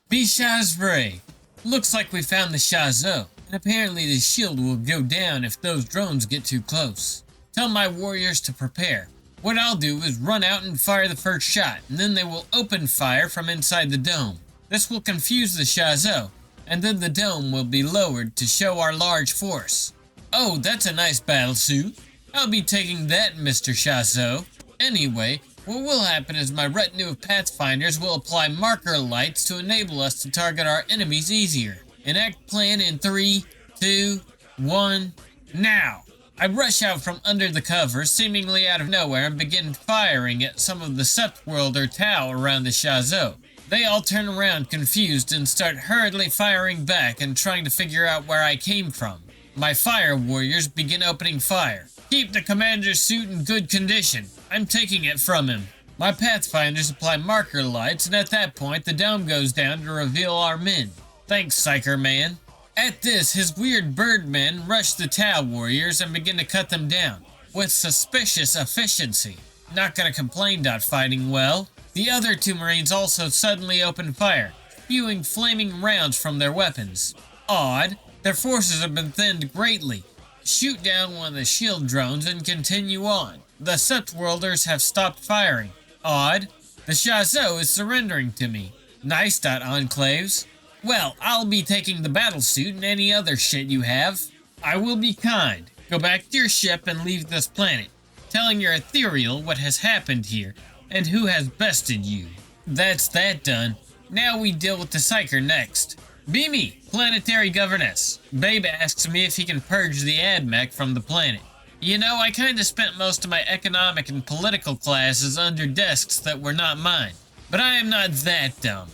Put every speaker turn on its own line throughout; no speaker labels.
Bishazvray. Looks like we found the Shazo, and apparently the shield will go down if those drones get too close. Tell my warriors to prepare. What I'll do is run out and fire the first shot, and then they will open fire from inside the dome. This will confuse the Shazo, and then the dome will be lowered to show our large force. Oh, that's a nice battle suit. I'll be taking that, Mr. Shazo. Anyway, what will happen is my retinue of Pathfinders will apply marker lights to enable us to target our enemies easier. Enact plan in 3, 2, 1, now! I rush out from under the cover, seemingly out of nowhere, and begin firing at some of the Septworlder Tau around the Shazo. They all turn around confused and start hurriedly firing back and trying to figure out where I came from. My fire warriors begin opening fire. Keep the commander's suit in good condition. I'm taking it from him. My Pathfinders apply marker lights, and at that point the dome goes down to reveal our men. Thanks, Psyker Man. At this, his weird birdmen rush the Tau warriors and begin to cut them down, with suspicious efficiency. Not gonna complain, fighting well. The other two Marines also suddenly open fire, spewing flaming rounds from their weapons. Odd, their forces have been thinned greatly. Shoot down one of the shield drones and continue on. The Septworlders have stopped firing. Odd, the Shazo is surrendering to me. Nice, Enclaves. Well, I'll be taking the battle suit and any other shit you have. I will be kind. Go back to your ship and leave this planet, telling your ethereal what has happened here and who has bested you. That's that done. Now we deal with the Psyker next. Beamy, planetary governess. Babe asks me if he can purge the AdMech from the planet. You know, I kinda spent most of my economic and political classes under desks that were not mine. But I am not that dumb.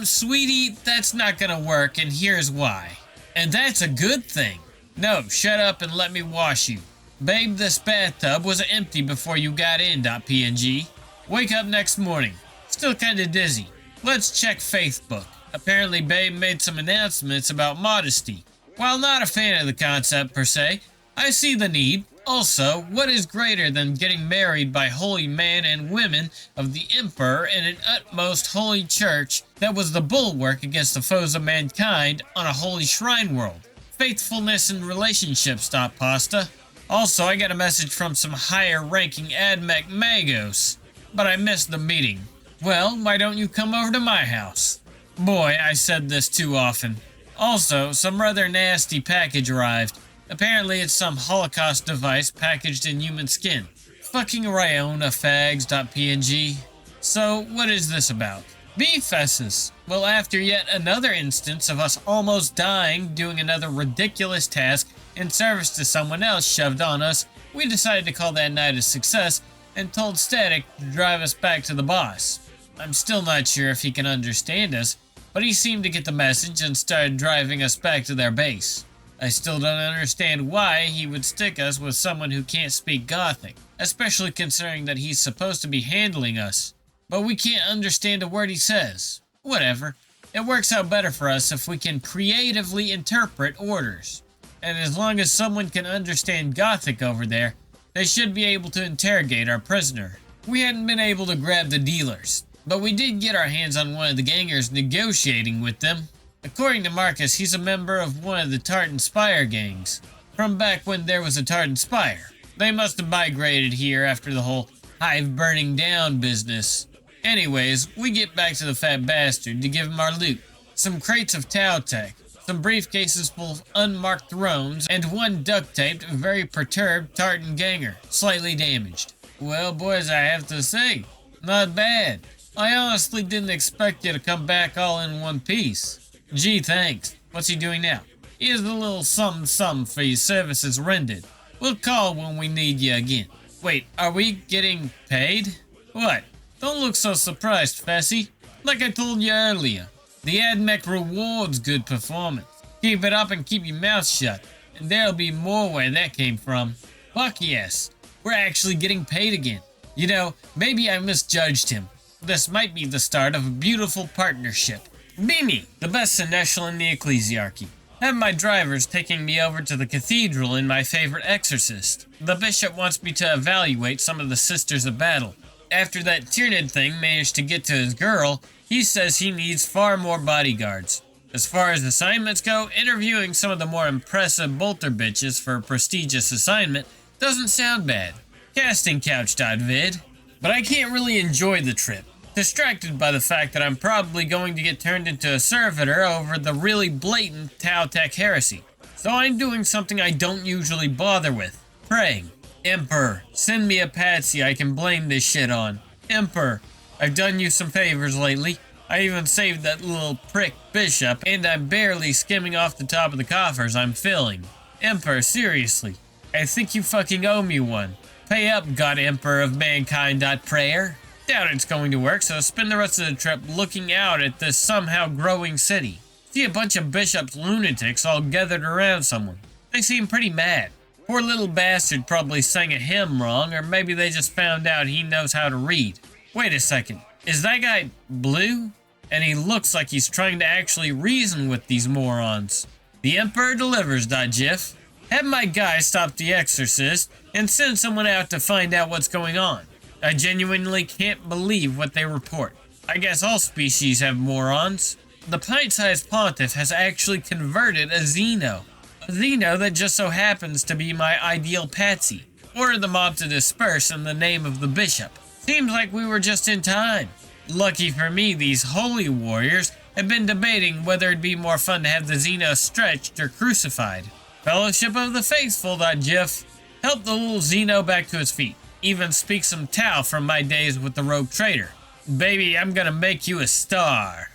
Sweetie, that's not gonna work, and here's why. And that's a good thing. No, shut up and let me wash you. Babe, this bathtub was empty before you got in, .png. Wake up next morning. Still kinda dizzy. Let's check Facebook. Apparently Babe made some announcements about modesty. While not a fan of the concept per se, I see the need. Also, what is greater than getting married by holy men and women of the Emperor in an utmost holy church that was the bulwark against the foes of mankind on a holy shrine world? Faithfulness in relationships, Pasta. Also, I got a message from some higher-ranking AdMech magos, but I missed the meeting. Well, why don't you come over to my house? Boy, I said this too often. Also, some rather nasty package arrived. Apparently it's some Holocaust device packaged in human skin. Fucking Ryona fags.png. So, what is this about? Beefesses. Well, after yet another instance of us almost dying doing another ridiculous task in service to someone else shoved on us, we decided to call that night a success and told Static to drive us back to the boss. I'm still not sure if he can understand us, but he seemed to get the message and started driving us back to their base. I still don't understand why he would stick us with someone who can't speak Gothic, especially considering that he's supposed to be handling us. But we can't understand a word he says. Whatever. It works out better for us if we can creatively interpret orders. And as long as someone can understand Gothic over there, they should be able to interrogate our prisoner. We hadn't been able to grab the dealers, but we did get our hands on one of the gangers negotiating with them. According to Marcus, he's a member of one of the Tartan Spire gangs, from back when there was a Tartan Spire. They must have migrated here after the whole hive burning down business. Anyways, we get back to the fat bastard to give him our loot. Some crates of Tau Tech, some briefcases full of unmarked thrones, and one duct-taped, very perturbed Tartan ganger, slightly damaged. Well, boys, I have to say, not bad. I honestly didn't expect you to come back all in one piece. Gee, thanks. What's he doing now? Here's a little something for your services rendered. We'll call when we need you again. Wait, are we getting paid? What? Don't look so surprised, Fessy. Like I told you earlier, the AdMech rewards good performance. Keep it up and keep your mouth shut, and there'll be more where that came from. Fuck yes, we're actually getting paid again. You know, maybe I misjudged him. This might be the start of a beautiful partnership. Beamy, the best seneschal in the ecclesiarchy. Have my drivers taking me over to the cathedral in my favorite exorcist. The bishop wants me to evaluate some of the sisters of battle. After that Tyrnid thing managed to get to his girl, He says he needs far more bodyguards. As far as assignments go, interviewing some of the more impressive bolter bitches for a prestigious assignment doesn't sound bad. Castingcouch.vid. But I can't really enjoy the trip, distracted by the fact that I'm probably going to get turned into a servitor over the really blatant Tau Tech heresy. So I'm doing something I don't usually bother with. Praying. Emperor, send me a patsy I can blame this shit on. Emperor, I've done you some favors lately. I even saved that little prick bishop, and I'm barely skimming off the top of the coffers I'm filling. Emperor, seriously, I think you fucking owe me one. Pay up, God Emperor of Mankind. Prayer. Doubt it's going to work, so spend the rest of the trip looking out at this somehow growing city. See a bunch of Bishop's lunatics all gathered around someone. They seem pretty mad. Poor little bastard probably sang a hymn wrong, or maybe they just found out he knows how to read. Wait a second, is that guy blue? And he looks like he's trying to actually reason with these morons. The Emperor delivers. GIF. Have my guy stop the exorcist and send someone out to find out what's going on. I genuinely can't believe what they report. I guess all species have morons. The pint-sized pontiff has actually converted a Xeno. A Xeno that just so happens to be my ideal patsy. Order the mob to disperse in the name of the bishop. Seems like we were just in time. Lucky for me, these holy warriors have been debating whether it'd be more fun to have the Xeno stretched or crucified. Fellowship of the Faithful. GIF. Help the little Xeno back to his feet. Even speak some Tau from my days with the rogue trader. Baby, I'm gonna make you a star.